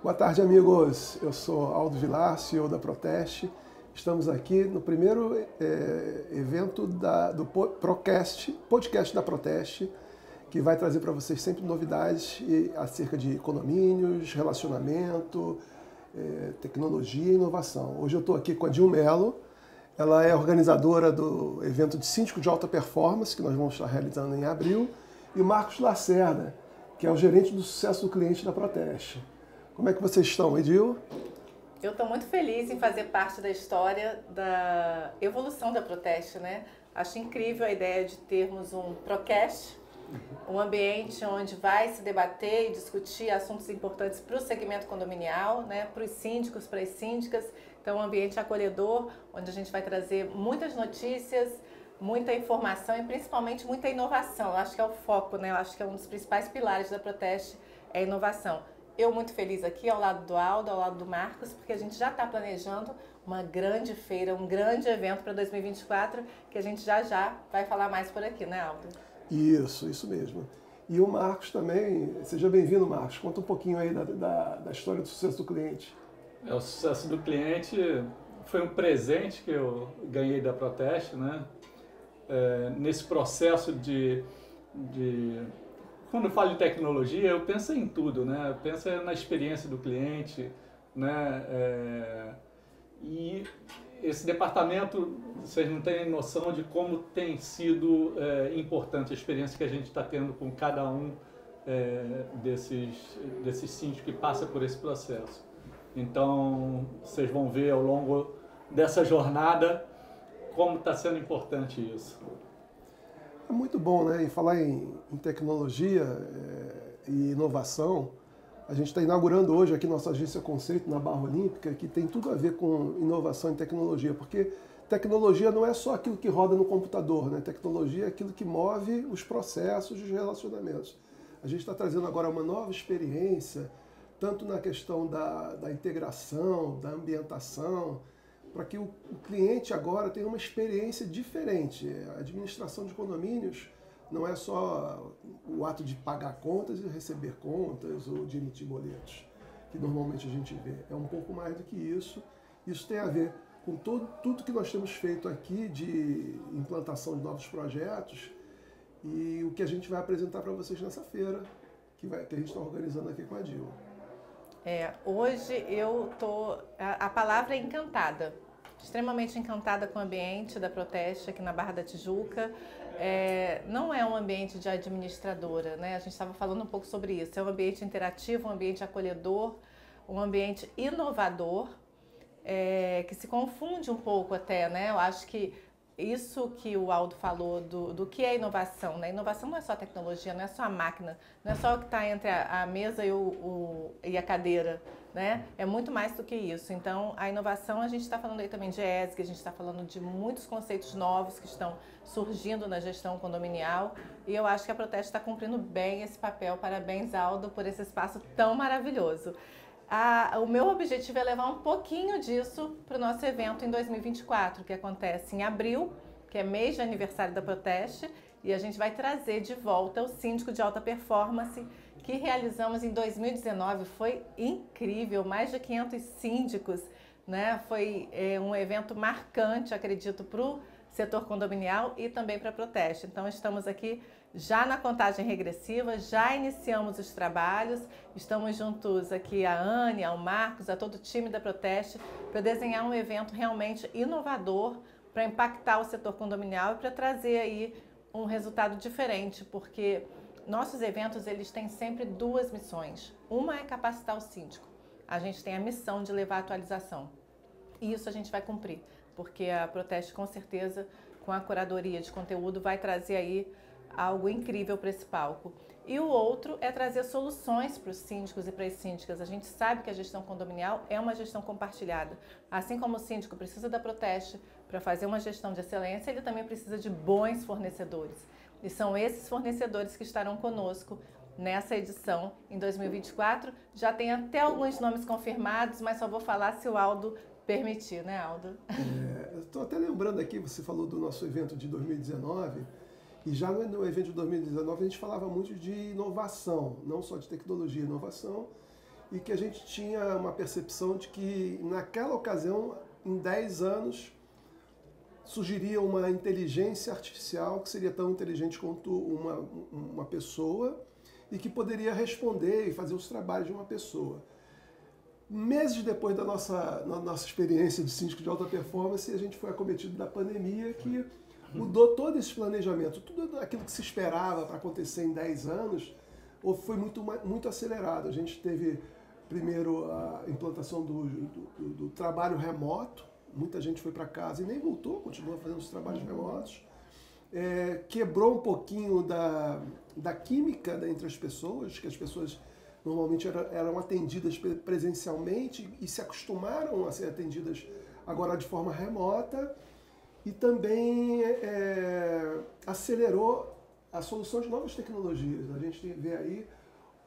Boa tarde, amigos. Eu sou Aldo Vilar, CEO da Proteste. Estamos aqui no primeiro evento do podcast da Proteste, que vai trazer para vocês sempre novidades acerca de condomínios, relacionamento, tecnologia e inovação. Hoje eu estou aqui com a Dil Mello. Ela é organizadora do evento de síndico de alta performance, que nós vamos estar realizando em abril, e o Marcos Lacerda, que é o gerente do sucesso do cliente da Proteste. Como é que vocês estão, Edil? Eu estou muito feliz em fazer parte da história da evolução da Proteste, né? Acho incrível a ideia de termos um Procast, um ambiente onde vai se debater e discutir assuntos importantes para o segmento condominial, né? Para os síndicos, para as síndicas. Então, um ambiente acolhedor, onde a gente vai trazer muitas notícias, muita informação e principalmente muita inovação. Eu acho que é o foco, né? Eu acho que é um dos principais pilares da Proteste, é a inovação. Eu muito feliz aqui ao lado do Aldo, ao lado do Marcos, porque a gente já está planejando uma grande feira, um grande evento para 2024, que a gente já vai falar mais por aqui, né, Aldo? Isso mesmo. E o Marcos também, seja bem-vindo, Marcos. Conta um pouquinho aí da história do sucesso do cliente. O sucesso do cliente foi um presente que eu ganhei da Proteste, né? Nesse processo quando eu falo de tecnologia, eu penso em tudo, né? Eu penso na experiência do cliente, né? E esse departamento, vocês não têm noção de como tem sido importante a experiência que a gente está tendo com cada um desses síndicos que passa por esse processo. Então, vocês vão ver ao longo dessa jornada como está sendo importante isso. É muito bom, né? E falar em tecnologia e inovação, a gente está inaugurando hoje aqui nossa agência Conceito na Barra Olímpica, que tem tudo a ver com inovação e tecnologia, porque tecnologia não é só aquilo que roda no computador, né? Tecnologia é aquilo que move os processos e os relacionamentos. A gente está trazendo agora uma nova experiência, tanto na questão da integração, da ambientação, para que o cliente agora tenha uma experiência diferente. A administração de condomínios não é só o ato de pagar contas e receber contas ou de emitir boletos, que normalmente a gente vê. É um pouco mais do que isso. Isso tem a ver com tudo que nós temos feito aqui de implantação de novos projetos e o que a gente vai apresentar para vocês nessa feira que a gente está organizando aqui com a Dil. Hoje eu tô, a palavra é encantada, extremamente encantada com o ambiente da Proteste aqui na Barra da Tijuca. Não é um ambiente de administradora, né? A gente estava falando um pouco sobre isso. É um ambiente interativo, um ambiente acolhedor, um ambiente inovador, que se confunde um pouco até, né? Eu acho que isso que o Aldo falou do que é inovação, né? Inovação não é só tecnologia, não é só a máquina, não é só o que está entre a mesa e a cadeira, né? É muito mais do que isso. Então, a inovação, a gente está falando aí também de ESG, a gente está falando de muitos conceitos novos que estão surgindo na gestão condominial e eu acho que a Proteste está cumprindo bem esse papel. Parabéns, Aldo, por esse espaço tão maravilhoso. O meu objetivo é levar um pouquinho disso para o nosso evento em 2024, que acontece em abril, que é mês de aniversário da Proteste, e a gente vai trazer de volta o Síndico de Alta Performance, que realizamos em 2019. Foi incrível, mais de 500 síndicos, né? Foi um evento marcante, acredito, para o setor condominial e também para a Proteste. Então, estamos aqui já na contagem regressiva, já iniciamos os trabalhos, estamos juntos aqui a Anne, ao Marcos, a todo o time da Proteste, para desenhar um evento realmente inovador, para impactar o setor condominial e para trazer aí um resultado diferente, porque nossos eventos eles têm sempre duas missões. Uma é capacitar o síndico, a gente tem a missão de levar a atualização, e isso a gente vai cumprir, porque a Proteste com certeza, com a curadoria de conteúdo, vai trazer aí algo incrível para esse palco. E o outro é trazer soluções para os síndicos e para as síndicas. A gente sabe que a gestão condominial é uma gestão compartilhada. Assim como o síndico precisa da Proteste para fazer uma gestão de excelência, ele também precisa de bons fornecedores. E são esses fornecedores que estarão conosco nessa edição em 2024. Já tem até alguns nomes confirmados, mas só vou falar se o Aldo permitir, né, Aldo? Estou até lembrando aqui, você falou do nosso evento de 2019, e já no evento de 2019 a gente falava muito de inovação, não só de tecnologia, inovação, e que a gente tinha uma percepção de que naquela ocasião, em 10 anos, surgiria uma inteligência artificial que seria tão inteligente quanto uma pessoa e que poderia responder e fazer os trabalhos de uma pessoa. Meses depois da nossa experiência de síndico de alta performance, a gente foi acometido da pandemia que mudou todo esse planejamento. Tudo aquilo que se esperava para acontecer em 10 anos foi muito acelerado. A gente teve primeiro a implantação do trabalho remoto, muita gente foi para casa e nem voltou, continua fazendo os trabalhos remotos. Quebrou um pouquinho da química entre as pessoas, que as pessoas normalmente eram atendidas presencialmente e se acostumaram a ser atendidas agora de forma remota, e também acelerou a solução de novas tecnologias. A gente vê aí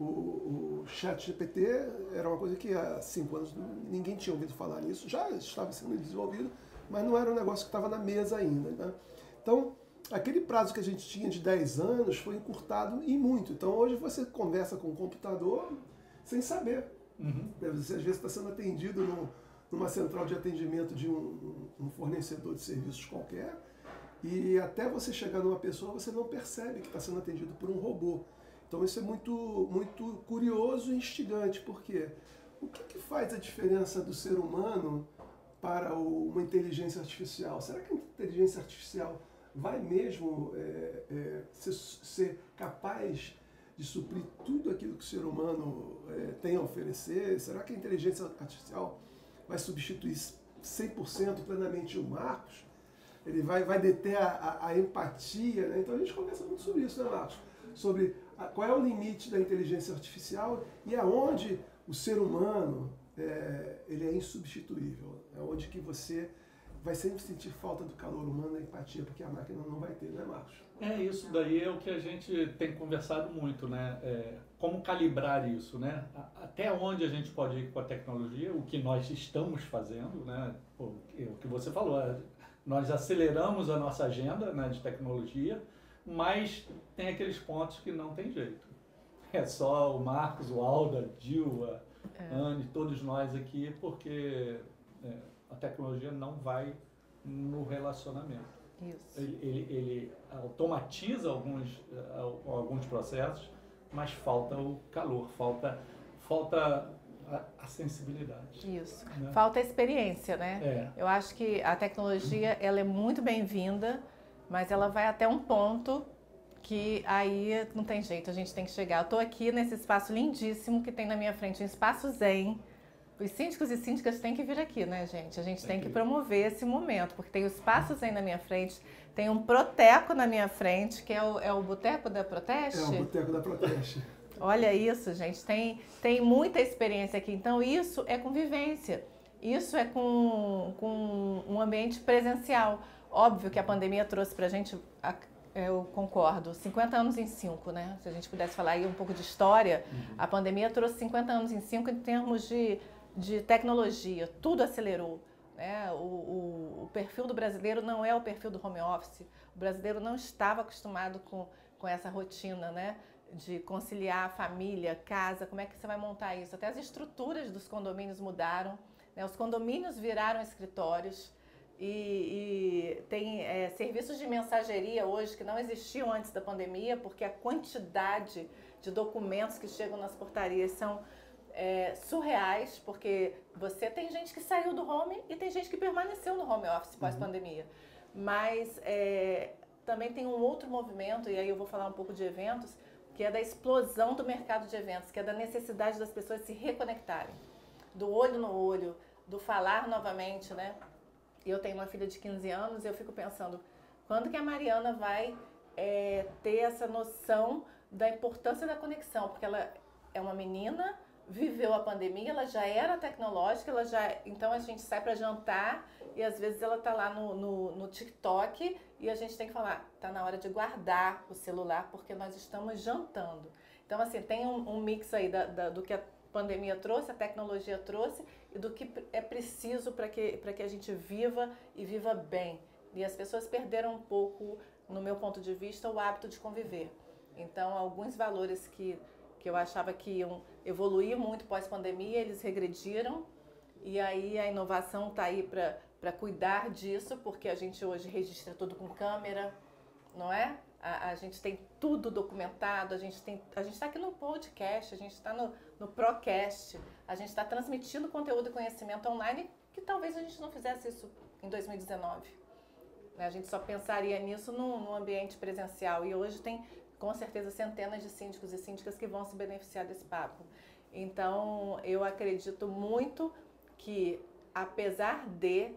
o ChatGPT, era uma coisa que há 5 anos ninguém tinha ouvido falar nisso, já estava sendo desenvolvido, mas não era um negócio que estava na mesa ainda, né? Então, aquele prazo que a gente tinha de 10 anos foi encurtado e muito. Então, hoje você conversa com o computador sem saber. Você, às vezes, está sendo atendido numa central de atendimento de um fornecedor de serviços qualquer, e até você chegar numa pessoa, você não percebe que está sendo atendido por um robô. Então, isso é muito, muito curioso e instigante, porque o que faz a diferença do ser humano para uma inteligência artificial? Será que a inteligência artificial vai mesmo ser capaz de suprir tudo aquilo que o ser humano tem a oferecer? Será que a inteligência artificial vai substituir 100% plenamente o Marcos? Ele vai deter a empatia, né? Então a gente conversa muito sobre isso, né, Marcos? Sobre qual é o limite da inteligência artificial e aonde o ser humano ele é insubstituível. É onde que você vai sempre sentir falta do calor humano, da empatia, porque a máquina não vai ter, né, Marcos? Isso daí é o que a gente tem conversado muito, né? Como calibrar isso, né? Até onde a gente pode ir com a tecnologia, o que nós estamos fazendo, né? O que você falou, nós aceleramos a nossa agenda, né, de tecnologia, mas tem aqueles pontos que não tem jeito. É só o Marcos, o Aldo, a Gil, a Anne, todos nós aqui, porque a tecnologia não vai no relacionamento. Isso. Ele automatiza alguns processos, mas falta o calor, falta a sensibilidade. Isso. Né? Falta a experiência, né? Eu acho que a tecnologia ela é muito bem-vinda, mas ela vai até um ponto que aí não tem jeito, a gente tem que chegar. Eu estou aqui nesse espaço lindíssimo que tem na minha frente, um espaço zen. Os síndicos e síndicas têm que vir aqui, né, gente? A gente tem que promover esse momento, porque tem o espaço zen na minha frente, tem um Proteco na minha frente, que é o Boteco da Proteste? É o Boteco da Proteste. Olha isso, gente, tem muita experiência aqui. Então, isso é convivência, isso é com um ambiente presencial. Óbvio que a pandemia trouxe pra gente, eu concordo, 50 anos em 5, né? Se a gente pudesse falar aí um pouco de história, a pandemia trouxe 50 anos em 5 em termos de tecnologia, tudo acelerou. Né? O perfil do brasileiro não é o perfil do home office, o brasileiro não estava acostumado com essa rotina, né? De conciliar a família, casa, como é que você vai montar isso? Até as estruturas dos condomínios mudaram, né? Os condomínios viraram escritórios e tem serviços de mensageria hoje que não existiam antes da pandemia, porque a quantidade de documentos que chegam nas portarias são surreais, porque você tem gente que saiu do home e tem gente que permaneceu no home office pós-pandemia. Mas também tem um outro movimento, e aí eu vou falar um pouco de eventos, que é da explosão do mercado de eventos, que é da necessidade das pessoas se reconectarem. Do olho no olho, do falar novamente, né? Eu tenho uma filha de 15 anos e eu fico pensando, quando que a Mariana vai ter essa noção da importância da conexão? Porque ela é uma menina, viveu a pandemia, ela já era tecnológica, então a gente sai para jantar e às vezes ela tá lá no TikTok e a gente tem que falar, tá na hora de guardar o celular porque nós estamos jantando. Então assim, tem um mix aí do que a pandemia trouxe, a tecnologia trouxe e do que é preciso para que a gente viva e viva bem. E as pessoas perderam um pouco, no meu ponto de vista, o hábito de conviver. Então alguns valores que que eu achava que iam evoluir muito pós-pandemia, eles regrediram. E aí a inovação está aí para cuidar disso, porque a gente hoje registra tudo com câmera, não é? A gente tem tudo documentado, a gente está aqui no podcast, a gente está no Procast, a gente está transmitindo conteúdo e conhecimento online, que talvez a gente não fizesse isso em 2019. Né? A gente só pensaria nisso no ambiente presencial, e hoje tem com certeza centenas de síndicos e síndicas que vão se beneficiar desse papo. Então eu acredito muito que, apesar de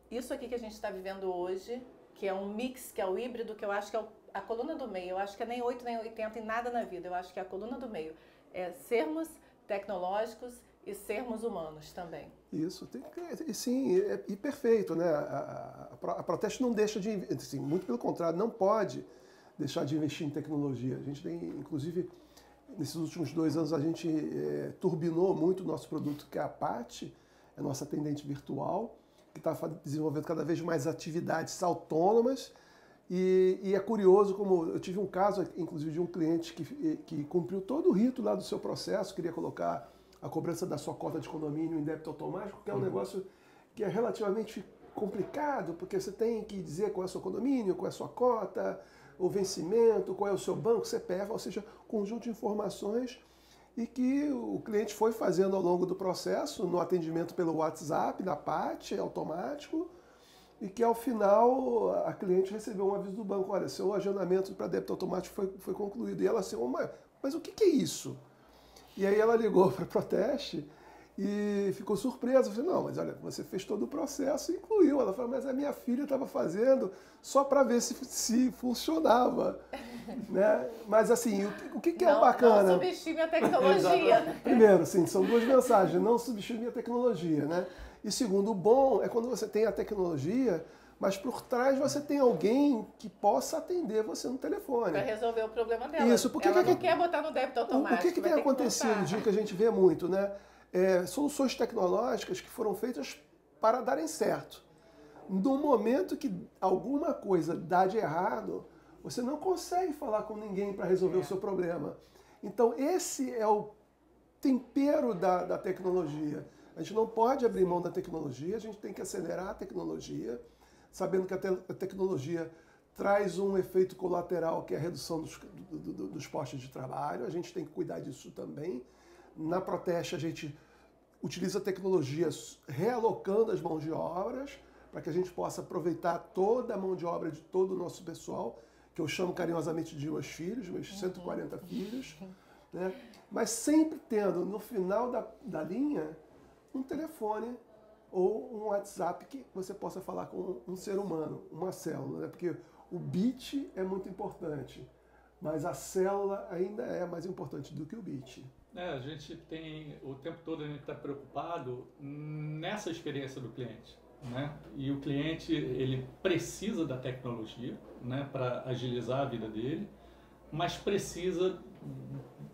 isso aqui que a gente está vivendo hoje, que é um mix, que é o híbrido, que eu acho que é a coluna do meio, eu acho que é nem 8 nem 80 em nada na vida, eu acho que é a coluna do meio, é sermos tecnológicos e sermos humanos também. Isso, sim, e perfeito, né? A Proteste não deixa de, assim, muito pelo contrário, não pode deixar de investir em tecnologia. A gente tem, inclusive, nesses últimos 2 anos, a gente turbinou muito o nosso produto, que é a Pat, a nossa atendente virtual, que está desenvolvendo cada vez mais atividades autônomas. E é curioso como eu tive um caso, inclusive, de um cliente que cumpriu todo o rito lá do seu processo, queria colocar a cobrança da sua cota de condomínio em débito automático, que é um negócio que é relativamente complicado, porque você tem que dizer qual é o seu condomínio, qual é a sua cota, o vencimento, qual é o seu banco, CPF, ou seja, conjunto de informações, e que o cliente foi fazendo ao longo do processo, no atendimento pelo WhatsApp, na Pat, automático, e que ao final a cliente recebeu um aviso do banco: olha, seu agendamento para débito automático foi concluído. E ela assim: mas o que é isso? E aí ela ligou para a Proteste e ficou surpresa. Eu falei: não, mas olha, você fez todo o processo e incluiu. Ela falou: mas a minha filha estava fazendo só para ver se funcionava. Né? Mas assim, o que é o bacana? Não subestime a tecnologia. Primeiro, assim, são 2 mensagens: não subestime a tecnologia, né? E segundo, o bom é quando você tem a tecnologia, mas por trás você tem alguém que possa atender você no telefone. Para resolver o problema dela. Isso, porque ela não quer botar no débito automático. O que tem acontecido, Gil, que a gente vê muito, né? Soluções tecnológicas que foram feitas para darem certo. No momento que alguma coisa dá de errado, você não consegue falar com ninguém para resolver o seu problema. Então, esse é o tempero da tecnologia. A gente não pode abrir mão da tecnologia, a gente tem que acelerar a tecnologia, sabendo que a tecnologia traz um efeito colateral, que é a redução dos postos de trabalho. A gente tem que cuidar disso também. Na Proteste, a gente utiliza a tecnologia realocando as mãos de obras, para que a gente possa aproveitar toda a mão de obra de todo o nosso pessoal, que eu chamo carinhosamente de meus filhos, meus 140 filhos, né? Mas sempre tendo, no final da linha, um telefone ou um WhatsApp que você possa falar com um ser humano, uma célula, né? Porque o bit é muito importante, mas a célula ainda é mais importante do que o bit. A gente tem, o tempo todo a gente está preocupado nessa experiência do cliente, né? E o cliente, ele precisa da tecnologia, né, para agilizar a vida dele, mas precisa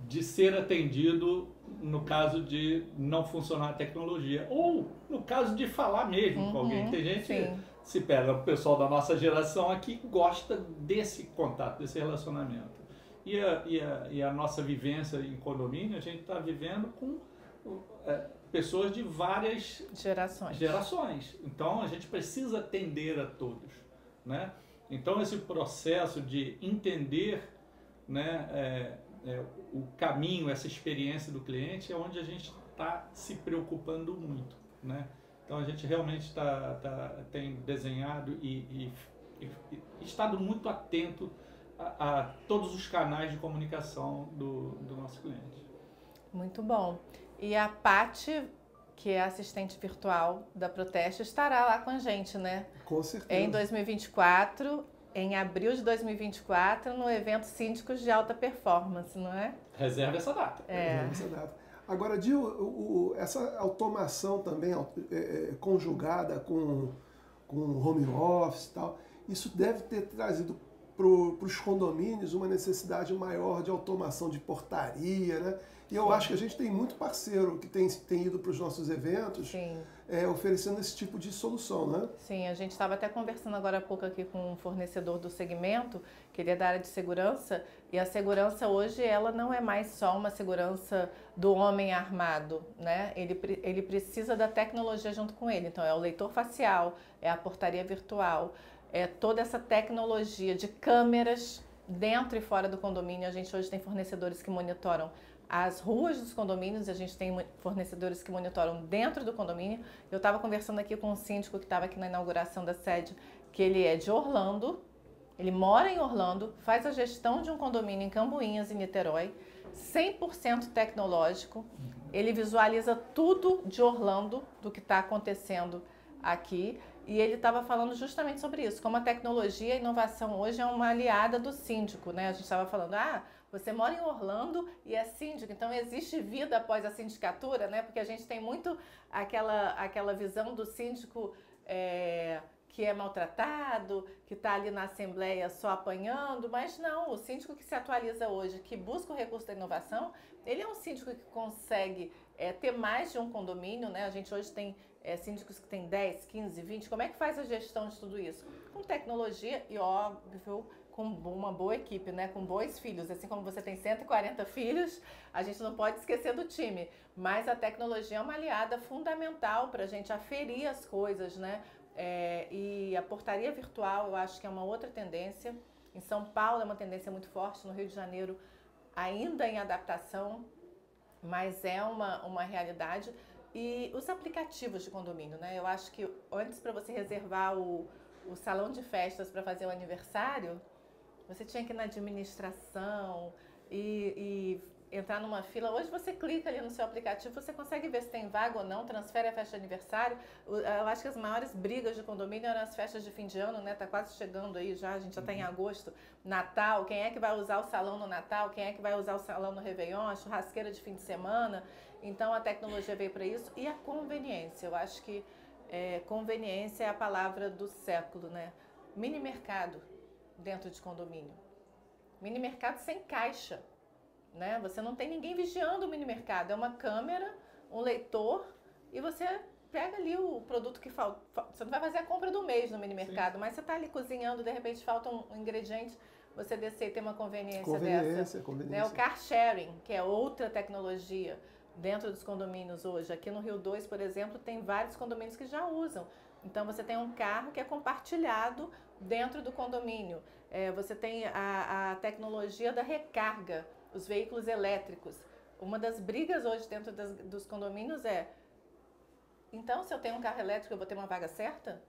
de ser atendido no caso de não funcionar a tecnologia, ou no caso de falar mesmo com alguém. Tem gente que se pega, o pessoal da nossa geração aqui gosta desse contato, desse relacionamento. E a nossa vivência em condomínio, a gente está vivendo com pessoas de várias gerações. Então, a gente precisa atender a todos, né? Então, esse processo de entender, né, o caminho, essa experiência do cliente é onde a gente está se preocupando muito, né? Então, a gente realmente tem desenhado e estado muito atento a todos os canais de comunicação do nosso cliente. Muito bom. E a Paty, que é assistente virtual da Proteste, estará lá com a gente, né? Com certeza. Em 2024, em abril de 2024, no evento Síndicos de Alta Performance, não é? Reserva essa data. Reserva essa data. Agora, Dil, essa automação também conjugada com home office e tal, isso deve ter trazido para os condomínios uma necessidade maior de automação de portaria, né? E eu acho que a gente tem muito parceiro que tem ido para os nossos eventos oferecendo esse tipo de solução, né? Sim, a gente estava até conversando agora há pouco aqui com um fornecedor do segmento, que ele é da área de segurança, e a segurança hoje ela não é mais só uma segurança do homem armado, né? Ele precisa da tecnologia junto com ele, então é o leitor facial, é a portaria virtual, é toda essa tecnologia de câmeras dentro e fora do condomínio. A gente hoje tem fornecedores que monitoram as ruas dos condomínios, a gente tem fornecedores que monitoram dentro do condomínio. Eu estava conversando aqui com um síndico que estava aqui na inauguração da sede, que ele é de Orlando, ele mora em Orlando, faz a gestão de um condomínio em Cambuinhas, em Niterói, 100% tecnológico. Ele visualiza tudo de Orlando, do que está acontecendo aqui. E ele estava falando justamente sobre isso, como a tecnologia e a inovação hoje é uma aliada do síndico, né? A gente estava falando, você mora em Orlando e é síndico, então existe vida após a sindicatura, né? Porque a gente tem muito aquela visão do síndico que é maltratado, que está ali na assembleia só apanhando, mas não, o síndico que se atualiza hoje, que busca o recurso da inovação, ele é um síndico que consegue ter mais de um condomínio, né? A gente hoje tem síndicos que têm 10, 15, 20, como é que faz a gestão de tudo isso? Com tecnologia e, óbvio, com uma boa equipe, né? Com bons filhos. Assim como você tem 140 filhos, a gente não pode esquecer do time. Mas a tecnologia é uma aliada fundamental para a gente aferir as coisas, né? E a portaria virtual, eu acho que é uma outra tendência. Em São Paulo é uma tendência muito forte, no Rio de Janeiro ainda em adaptação, mas é uma realidade. E os aplicativos de condomínio, né? Eu acho que antes, para você reservar o salão de festas para fazer o aniversário, você tinha que ir na administração e entrar numa fila. Hoje você clica ali no seu aplicativo, você consegue ver se tem vaga ou não, transfere a festa de aniversário. Eu acho que as maiores brigas de condomínio eram as festas de fim de ano, né? Tá quase chegando aí já, a gente já tá em agosto. Natal, quem é que vai usar o salão no Natal? Quem é que vai usar o salão no Réveillon? A churrasqueira de fim de semana. Então a tecnologia veio para isso. E a conveniência, eu acho que conveniência é a palavra do século, né? Mini mercado dentro de condomínio. Mini mercado sem caixa. Né? Você não tem ninguém vigiando o mini mercado, é uma câmera, um leitor e você pega ali o produto que falta. Você não vai fazer a compra do mês no mini mercado, mas você está ali cozinhando, de repente falta um ingrediente, você descer e ter uma conveniência dessa. Né? O car sharing, que é outra tecnologia dentro dos condomínios hoje. Aqui no Rio 2, por exemplo, tem vários condomínios que já usam. Então você tem um carro que é compartilhado dentro do condomínio. Você tem a tecnologia da recarga, os veículos elétricos. Uma das brigas hoje dentro dos condomínios então se eu tenho um carro elétrico eu vou ter uma vaga certa?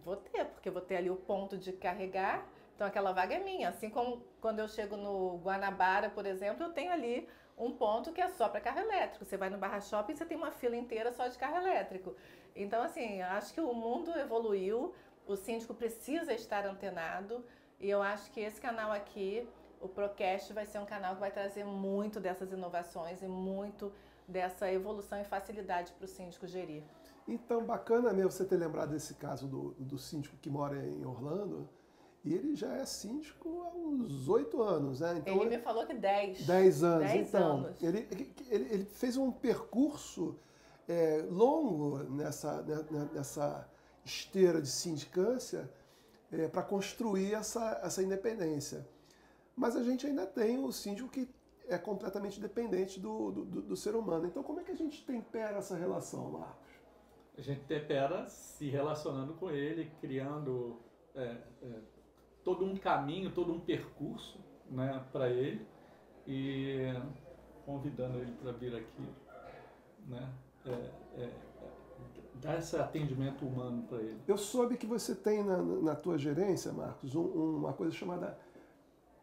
Vou ter, porque eu vou ter ali o ponto de carregar, então aquela vaga é minha. Assim como quando eu chego no Guanabara, por exemplo, eu tenho ali um ponto que é só para carro elétrico. Você vai no Barra Shopping e você tem uma fila inteira só de carro elétrico. Então, assim, acho que o mundo evoluiu, o síndico precisa estar antenado e eu acho que esse canal aqui, o Procast, vai ser um canal que vai trazer muito dessas inovações e muito dessa evolução e facilidade para o síndico gerir. Então, bacana mesmo você ter lembrado desse caso do síndico que mora em Orlando. E ele já é síndico há uns 8 anos, né? Então, ele me falou que 10. 10 anos. 10 então, anos. Ele fez um percurso longo nessa esteira de sindicância para construir essa independência. Mas a gente ainda tem o síndico que é completamente dependente do ser humano. Então, como é que a gente tempera essa relação, Marcos? A gente tempera se relacionando com ele, criando todo um caminho, todo um percurso, né, para ele e convidando ele para vir aqui, né, dar esse atendimento humano para ele. Eu soube que você tem na tua gerência, Marcos, uma coisa chamada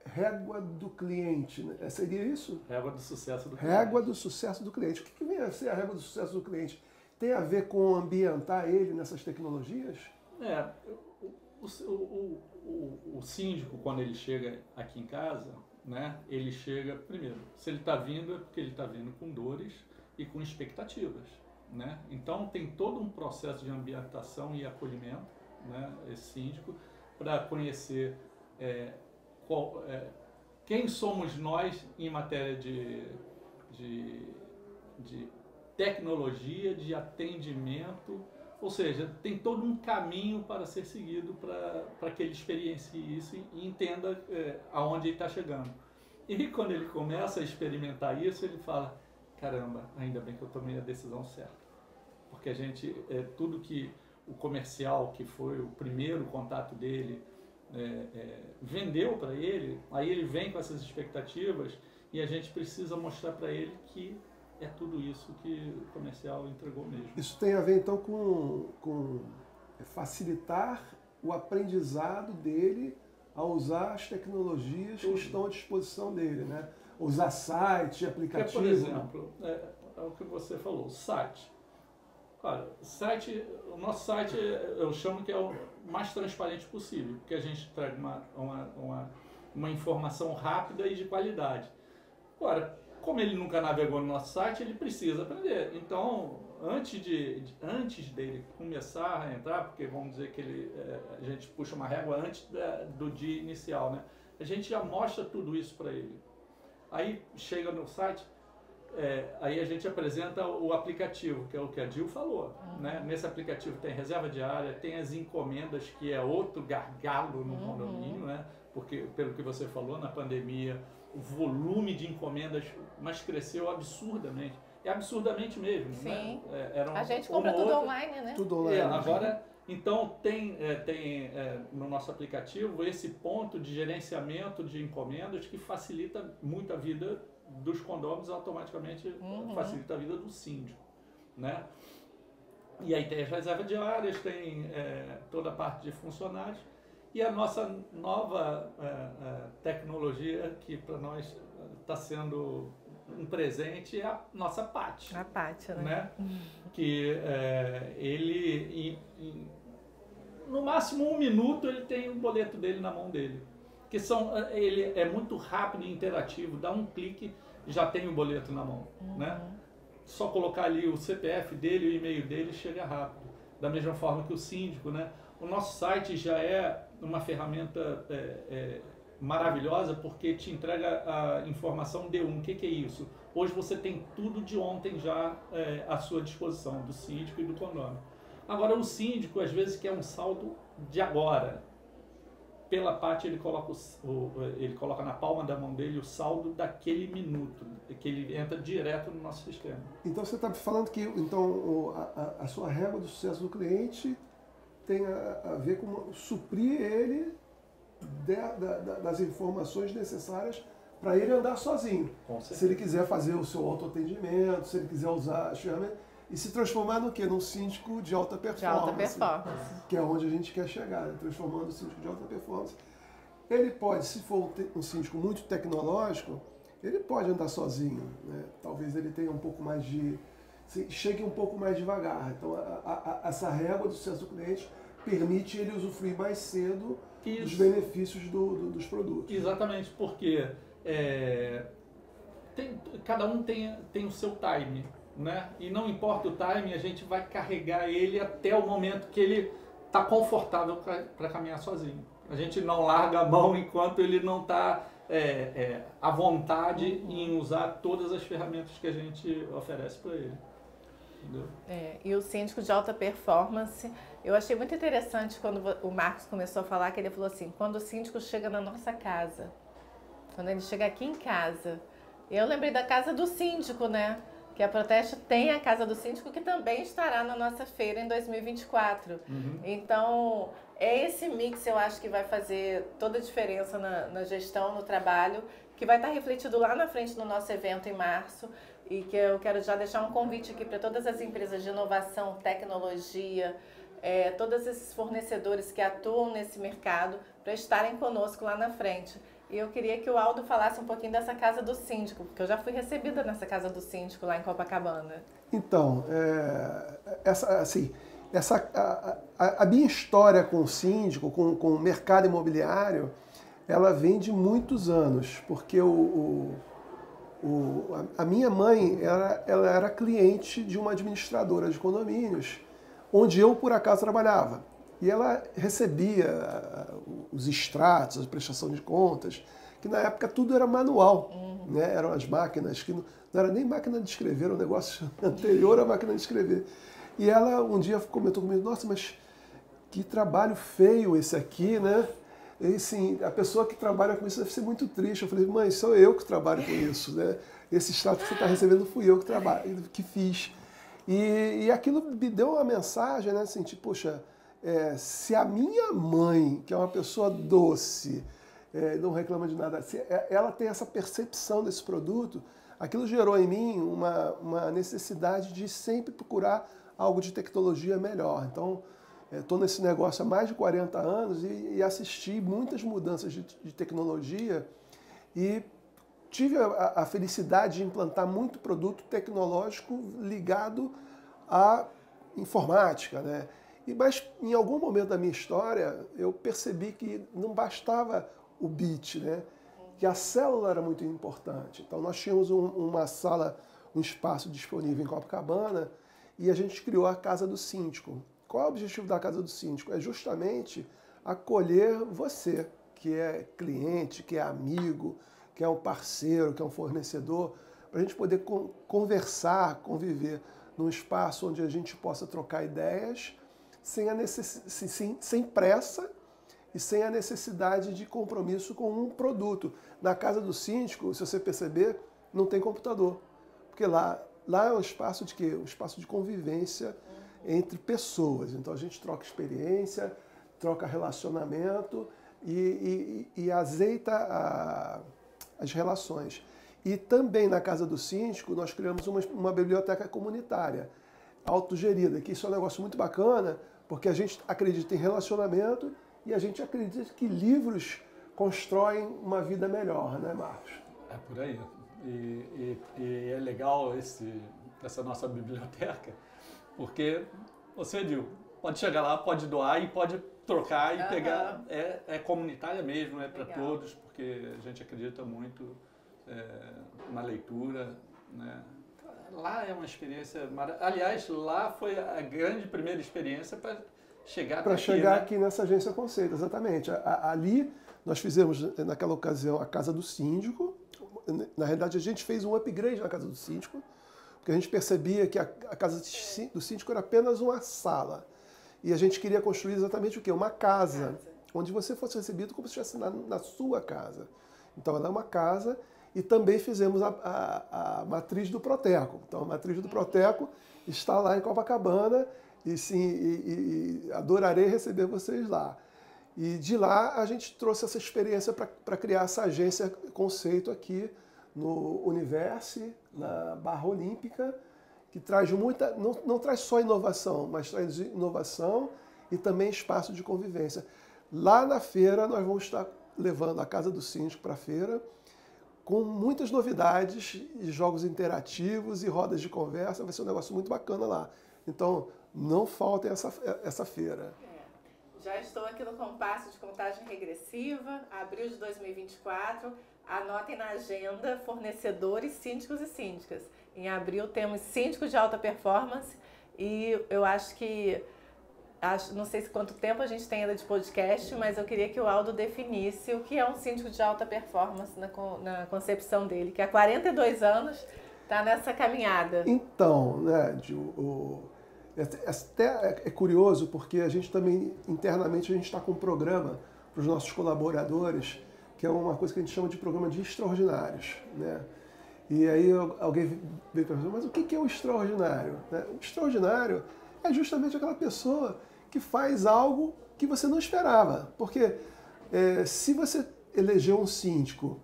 régua do cliente, né? Seria isso? Régua do sucesso do cliente. Régua do sucesso do cliente. O que vem a ser a régua do sucesso do cliente? Tem a ver com ambientar ele nessas tecnologias? O síndico, quando ele chega aqui em casa, né, ele chega, primeiro, se ele está vindo é porque ele está vindo com dores e com expectativas. Né? Então tem todo um processo de ambientação e acolhimento, né, esse síndico, para conhecer quem somos nós em matéria de tecnologia, de atendimento, ou seja, tem todo um caminho para ser seguido para que ele experiencie isso e entenda aonde ele está chegando. E quando ele começa a experimentar isso, ele fala, caramba, ainda bem que eu tomei a decisão certa. Porque a gente, tudo que o comercial, que foi o primeiro contato dele, vendeu para ele, aí ele vem com essas expectativas e a gente precisa mostrar para ele que é tudo isso que o comercial entregou mesmo. Isso tem a ver, então, com facilitar o aprendizado dele a usar as tecnologias que estão à disposição dele, né? Usar site, aplicativo. Por exemplo, é o que você falou, o site. Cara, o nosso site eu chamo que é o mais transparente possível, porque a gente traz uma informação rápida e de qualidade. Agora, como ele nunca navegou no nosso site, ele precisa aprender. Então, antes dele começar a entrar, porque vamos dizer que a gente puxa uma régua antes do dia inicial, né? A gente já mostra tudo isso para ele. Aí chega no site, aí a gente apresenta o aplicativo, que é o que a Jill falou. Né? Nesse aplicativo tem reserva diária, tem as encomendas, que é outro gargalo no condomínio, né? Porque, pelo que você falou, na pandemia, o volume de encomendas cresceu absurdamente. É absurdamente mesmo. Sim. Né? A gente compra tudo online, né? Tudo online. Agora, então, tem no nosso aplicativo esse ponto de gerenciamento de encomendas que facilita muito a vida dos condôminos, automaticamente facilita a vida do síndico. Né? E aí tem as reservas diárias, tem toda a parte de funcionários. E a nossa nova tecnologia, que para nós está sendo um presente, é a nossa PAT. A PAT, né? Que no máximo 1 minuto, ele tem o boleto dele na mão dele. Ele é muito rápido e interativo, dá um clique, já tem o boleto na mão. Né? Só colocar ali o CPF dele, o e-mail dele, chega rápido. Da mesma forma que o síndico, né? O nosso site já é uma ferramenta maravilhosa, porque te entrega a informação D1. O que é isso? Hoje você tem tudo de ontem já à sua disposição, do síndico e do condomínio. Agora, o síndico, às vezes, quer um saldo de agora. Pela parte, ele coloca na palma da mão dele o saldo daquele minuto, que ele entra direto no nosso sistema. Então, você está falando que a sua régua do sucesso do cliente tem a ver com suprir ele das informações necessárias para ele andar sozinho. Se ele quiser fazer o seu autoatendimento, se ele quiser usar as ferramentas, e se transformar no quê? Num síndico de alta performance. De alta performance. Que é onde a gente quer chegar, né? Transformando o síndico de alta performance. Ele pode, se for um síndico muito tecnológico, ele pode andar sozinho, né? Talvez ele tenha um pouco mais chegue um pouco mais devagar. Então, essa régua do sucesso do cliente permite ele usufruir mais cedo dos benefícios dos produtos. Exatamente, porque cada um tem o seu time, né? E não importa o time, a gente vai carregar ele até o momento que ele está confortável para caminhar sozinho. A gente não larga a mão enquanto ele não está à vontade em usar todas as ferramentas que a gente oferece para ele. E o síndico de alta performance, eu achei muito interessante quando o Marcos começou a falar, que ele falou assim, quando o síndico chega na nossa casa, quando ele chega aqui em casa, eu lembrei da casa do síndico, né? Que a Proteste tem a casa do síndico, que também estará na nossa feira em 2024. Então, esse mix, eu acho que vai fazer toda a diferença na gestão, no trabalho, que vai estar refletido lá na frente no nosso evento em março. E que eu quero já deixar um convite aqui para todas as empresas de inovação, tecnologia, todos esses fornecedores que atuam nesse mercado, para estarem conosco lá na frente. E eu queria que o Aldo falasse um pouquinho dessa casa do síndico, porque eu já fui recebida nessa casa do síndico lá em Copacabana. Então, a minha história com o síndico, com o mercado imobiliário, ela vem de muitos anos, porque a minha mãe ela era cliente de uma administradora de condomínios, onde eu, por acaso, trabalhava. e ela recebia os extratos, a prestação de contas, que na época tudo era manual, né? Eram as máquinas que não era nem máquina de escrever, era um negócio anterior à máquina de escrever. E ela um dia comentou comigo, nossa, mas que trabalho feio esse aqui, né? E assim, a pessoa que trabalha com isso deve ser muito triste. Eu falei, mãe, sou eu que trabalho com isso, né? Esse extrato que você está recebendo fui eu que fiz. E aquilo me deu uma mensagem, né? Assim, tipo, poxa, se a minha mãe, que é uma pessoa doce, não reclama de nada, se ela tem essa percepção desse produto, aquilo gerou em mim uma necessidade de sempre procurar algo de tecnologia melhor. Então, estou nesse negócio há mais de 40 anos e assisti muitas mudanças de tecnologia e tive a felicidade de implantar muito produto tecnológico ligado à informática, né? Mas em algum momento da minha história eu percebi que não bastava o bit, né? Que a célula era muito importante. Então nós tínhamos uma sala, um espaço disponível em Copacabana e a gente criou a Casa do Síndico. Qual é o objetivo da Casa do Síndico? É justamente acolher você, que é cliente, que é amigo, que é um parceiro, que é um fornecedor, para a gente poder conversar, conviver num espaço onde a gente possa trocar ideias sem pressa e sem a necessidade de compromisso com um produto. Na Casa do Síndico, se você perceber, não tem computador, porque lá é um espaço de quê? Um espaço de convivência entre pessoas. Então a gente troca experiência, troca relacionamento e azeita as relações. E também na Casa do Síndico nós criamos uma biblioteca comunitária, autogerida, que isso é um negócio muito bacana, porque a gente acredita em relacionamento e a gente acredita que livros constroem uma vida melhor, né, Marcos? É por aí. E é legal essa nossa biblioteca, porque você, Edil, pode chegar lá, pode doar e pode trocar e pegar. É comunitária mesmo, é para todos, porque a gente acredita muito na leitura, né? Lá é uma experiência maravilhosa. Aliás, lá foi a grande primeira experiência para chegar para chegar aqui nessa agência Conceito, exatamente. Ali nós fizemos, naquela ocasião, a Casa do Síndico. Na realidade, a gente fez um upgrade na Casa do Síndico, porque a gente percebia que a Casa do Síndico era apenas uma sala. E a gente queria construir exatamente o quê? Uma casa, onde você fosse recebido como se estivesse na sua casa. Então, ela é uma casa. E também fizemos a matriz do Proteco. Então, a matriz do Proteco está lá em Copacabana e sim, adorarei receber vocês lá. E de lá a gente trouxe essa experiência para criar essa agência Conceito aqui no Universe, na Barra Olímpica, que traz muita, não traz só inovação, mas traz inovação e também espaço de convivência. Lá na feira nós vamos estar levando a Casa do Síndico para a feira, com muitas novidades, e jogos interativos e rodas de conversa. Vai ser um negócio muito bacana lá. Então, não faltem essa feira. Já estou aqui no compasso de contagem regressiva, abril de 2024. Anotem na agenda fornecedores, síndicos e síndicas. Em abril temos síndicos de alta performance e eu acho que... não sei se quanto tempo a gente tem ainda de podcast, mas eu queria que o Aldo definisse o que é um síndico de alta performance na concepção dele, que há 42 anos está nessa caminhada. Então, né, até é curioso porque a gente também, internamente, a gente está com um programa para os nossos colaboradores, que é uma coisa que a gente chama de programa de extraordinários, né? E aí alguém veio perguntar, mas o que é o extraordinário? O extraordinário é justamente aquela pessoa que faz algo que você não esperava. Porque se você elegeu um síndico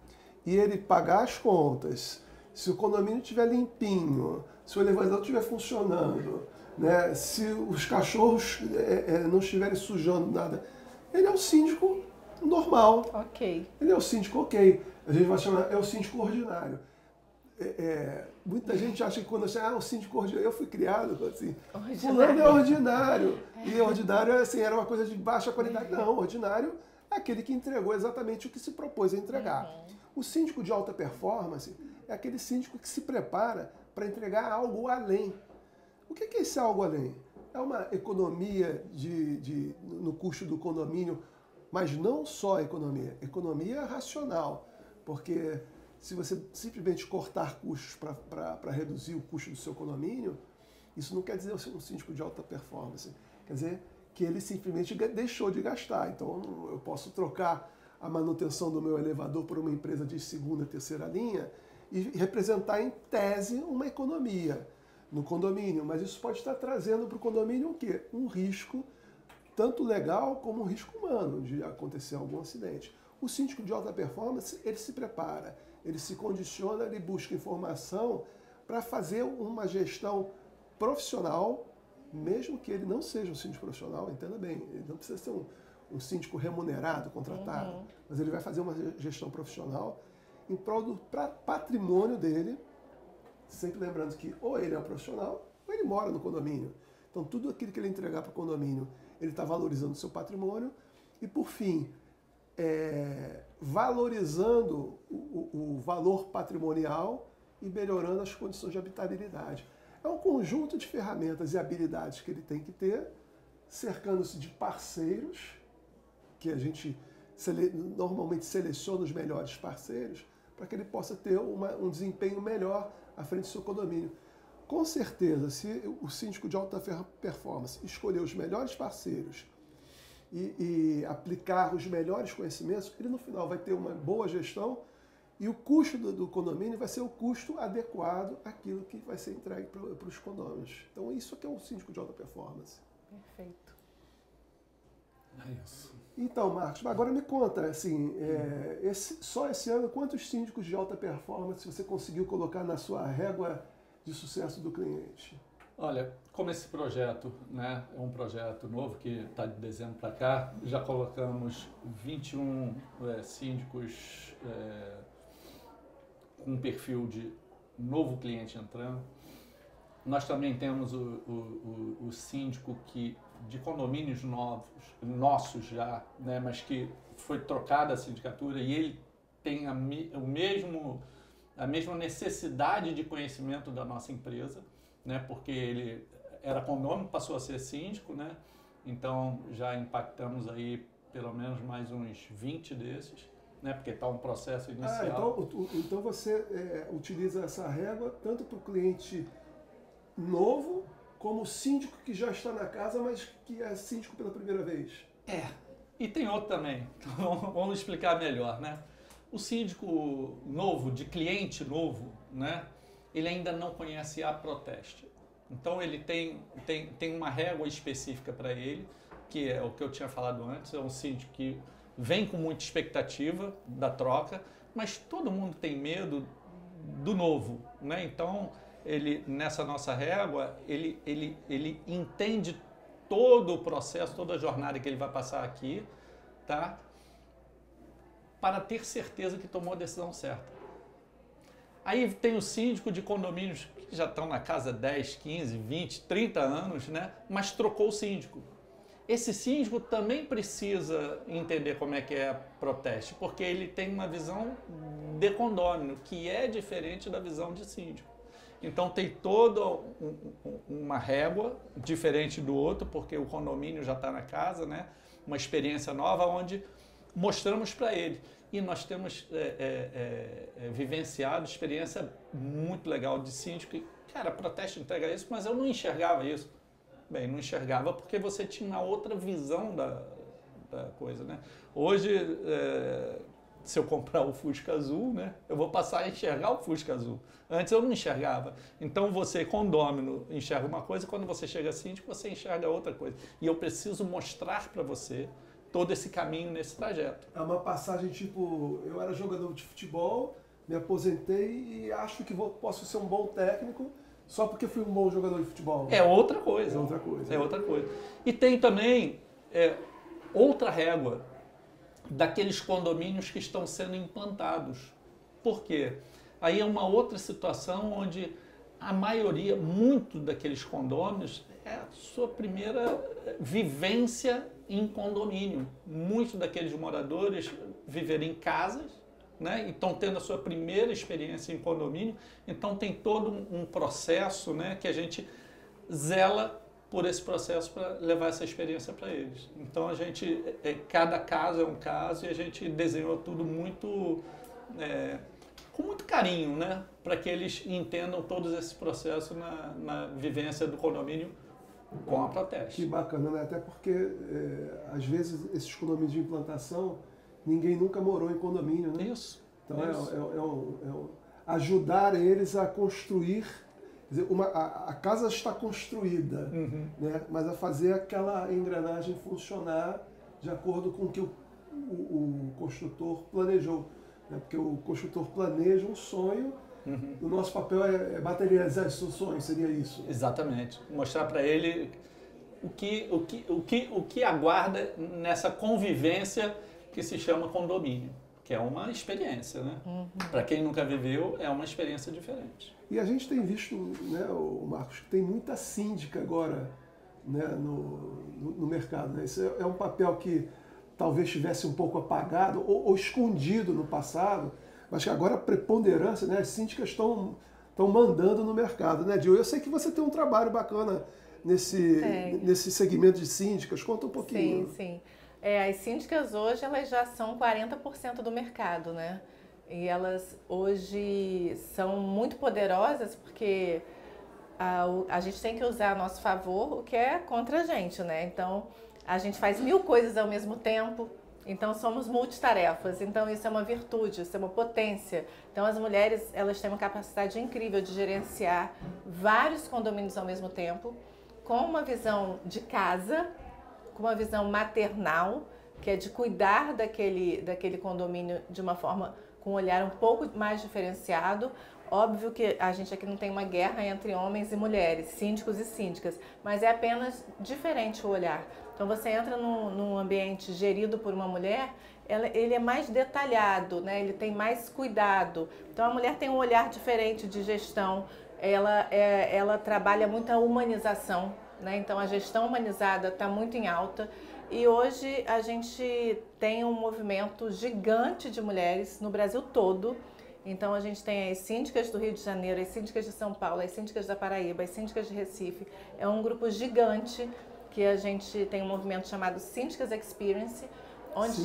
e ele pagar as contas, se o condomínio estiver limpinho, se o elevador estiver funcionando, né, se os cachorros não estiverem sujando nada, ele é um síndico normal. Ok. Ele é o síndico ok. A gente vai chamar, é o síndico ordinário. Muita gente acha que quando o síndico ordinário, eu fui criado assim, fulano é ordinário. E ordinário assim, era uma coisa de baixa qualidade. Não, ordinário é aquele que entregou exatamente o que se propôs a entregar. O síndico de alta performance é aquele síndico que se prepara para entregar algo além. O que é esse algo além? é uma economia no custo do condomínio, mas não só economia racional, porque se você simplesmente cortar custos para reduzir o custo do seu condomínio, isso não quer dizer ser um síndico de alta performance, quer dizer que ele simplesmente deixou de gastar. Então eu posso trocar a manutenção do meu elevador por uma empresa de segunda, terceira linha e representar em tese uma economia no condomínio, mas isso pode estar trazendo para o condomínio o quê? Um risco tanto legal como um risco humano de acontecer algum acidente. O síndico de alta performance, ele se prepara, ele se condiciona, ele busca informação para fazer uma gestão profissional, mesmo que ele não seja um síndico profissional, entenda bem, ele não precisa ser um síndico remunerado, contratado, mas ele vai fazer uma gestão profissional em prol do patrimônio dele, sempre lembrando que ou ele é um profissional ou ele mora no condomínio. Então tudo aquilo que ele entregar para o condomínio, ele está valorizando o seu patrimônio e, por fim, valorizando o valor patrimonial e melhorando as condições de habitabilidade. É um conjunto de ferramentas e habilidades que ele tem que ter, cercando-se de parceiros, que a gente normalmente seleciona os melhores parceiros, para que ele possa ter um desempenho melhor à frente do seu condomínio. Com certeza, se o síndico de alta performance escolher os melhores parceiros e aplicar os melhores conhecimentos, ele no final vai ter uma boa gestão e o custo do condomínio vai ser o custo adequado àquilo que vai ser entregue para os condôminos. Então isso aqui é um síndico de alta performance. Perfeito. É isso. Então, Marcos, agora me conta, assim, só esse ano, quantos síndicos de alta performance você conseguiu colocar na sua régua de sucesso do cliente? Olha, como esse projeto, né, é um projeto novo que está de dezembro para cá, já colocamos 21 síndicos com um perfil de novo cliente entrando. Nós também temos o síndico de condomínios novos, nossos já, né, mas que foi trocada a sindicatura e ele tem a mesma necessidade de conhecimento da nossa empresa, né, porque ele era condômino, passou a ser síndico, né, então já impactamos aí pelo menos mais uns 20 desses, né, porque está um processo inicial. Então você utiliza essa régua tanto para o cliente novo, como o síndico que já está na casa, mas que é síndico pela primeira vez. E tem outro também, então vamos explicar melhor, né? O síndico novo, de cliente novo, né? Ele ainda não conhece a Proteste. Então ele tem uma régua específica para ele, que é o que eu tinha falado antes, é um síndico que vem com muita expectativa da troca, mas todo mundo tem medo do novo, né? Então ele, nessa nossa régua, ele entende todo o processo, toda a jornada que ele vai passar aqui, tá? Para ter certeza que tomou a decisão certa. Aí tem o síndico de condomínios que já estão na casa 10, 15, 20, 30 anos, né? Mas trocou o síndico. Esse síndico também precisa entender como é que é a Proteste, porque ele tem uma visão de condômino, que é diferente da visão de síndico. Então tem toda uma régua diferente do outro, porque o condomínio já está na casa, né? Uma experiência nova onde mostramos para ele. E nós temos vivenciado experiência muito legal de síndico. Cara, a Proteste entrega isso, mas eu não enxergava isso. Bem, não enxergava porque você tinha uma outra visão da coisa, né? Hoje, se eu comprar o Fusca Azul, né, eu vou passar a enxergar o Fusca Azul. Antes eu não enxergava. Então você, condômino, enxerga uma coisa, quando você chega síndico, você enxerga outra coisa. E eu preciso mostrar para você todo esse caminho nesse trajeto. É uma passagem tipo, eu era jogador de futebol, me aposentei e acho que posso ser um bom técnico só porque fui um bom jogador de futebol. É outra coisa. É outra coisa. É outra coisa. E tem também outra régua daqueles condomínios que estão sendo implantados. Por quê? Aí é uma outra situação onde a maioria, muito daqueles condôminos, é a sua primeira vivência em condomínio. Muitos daqueles moradores viveram em casas, né? E estão tendo a sua primeira experiência em condomínio. Então tem todo um processo, né, que a gente zela por esse processo para levar essa experiência para eles. Então a gente, cada caso é um caso e a gente desenhou tudo muito, com muito carinho, né? Para que eles entendam todo esse processo na vivência do condomínio com a Proteste. Que bacana, né? Até porque, às vezes, esses condomínios de implantação, ninguém nunca morou em condomínio, né? Isso. Então, ajudar eles a construir, quer dizer, a casa está construída, né? Mas a fazer aquela engrenagem funcionar de acordo com o que o construtor planejou, né? Porque o construtor planeja um sonho, o nosso papel é materializar esse sonho, seria isso? Exatamente. Mostrar para ele o que aguarda nessa convivência que se chama condomínio. Que é uma experiência, né? Para quem nunca viveu, é uma experiência diferente. E a gente tem visto, né, Marcos, que tem muita síndica agora, né, no mercado. Né? Esse é um papel que talvez estivesse um pouco apagado ou escondido no passado, mas que agora a preponderância, né, as síndicas estão mandando no mercado. Né, Dil? Eu sei que você tem um trabalho bacana nesse segmento de síndicas. Conta um pouquinho. Sim. As síndicas hoje elas já são 40% do mercado, né? E elas hoje são muito poderosas porque a gente tem que usar a nosso favor o que é contra a gente, né? Então, a gente faz 1000 coisas ao mesmo tempo, então somos multitarefas. Então, isso é uma virtude, isso é uma potência. Então, as mulheres elas têm uma capacidade incrível de gerenciar vários condomínios ao mesmo tempo, com uma visão de casa, com uma visão maternal, que é de cuidar daquele condomínio de uma forma, com um olhar um pouco mais diferenciado. Óbvio que a gente aqui não tem uma guerra entre homens e mulheres, síndicos e síndicas, mas é apenas diferente o olhar. Então você entra num ambiente gerido por uma mulher, ele é mais detalhado, né? Ele tem mais cuidado. Então a mulher tem um olhar diferente de gestão, ela trabalha muito a humanização, né? Então a gestão humanizada está muito em alta e hoje a gente tem um movimento gigante de mulheres no Brasil todo. Então a gente tem as síndicas do Rio de Janeiro, as síndicas de São Paulo, as síndicas da Paraíba, as síndicas de Recife. É um grupo gigante que a gente tem um movimento chamado Síndicas Experience, onde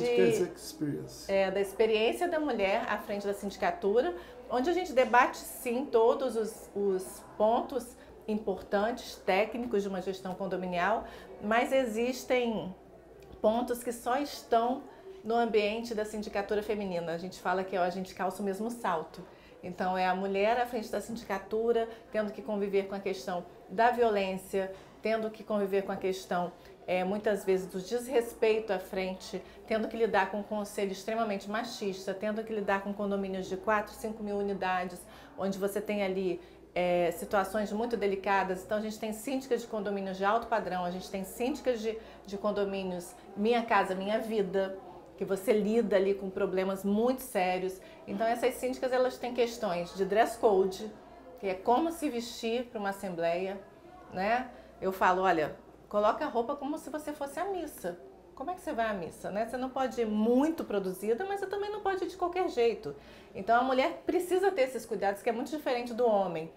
da experiência da mulher à frente da sindicatura, onde a gente debate sim todos os pontos importantes, técnicos de uma gestão condominial, mas existem pontos que só estão no ambiente da sindicatura feminina. A gente fala que a gente calça o mesmo salto. Então é a mulher à frente da sindicatura, tendo que conviver com a questão da violência, tendo que conviver com a questão, muitas vezes, do desrespeito à frente, tendo que lidar com um conselho extremamente machista, tendo que lidar com condomínios de 4, 5 mil unidades, onde você tem ali situações muito delicadas. Então a gente tem síndicas de condomínios de alto padrão, a gente tem síndicas de condomínios Minha Casa Minha Vida, que você lida ali com problemas muito sérios. Então essas síndicas elas têm questões de dress code, que é como se vestir para uma assembleia, né? Eu falo, olha, coloca a roupa como se você fosse à missa. Como é que você vai à missa, né? Você não pode ir muito produzida, mas você também não pode ir de qualquer jeito. Então a mulher precisa ter esses cuidados, que é muito diferente do homem,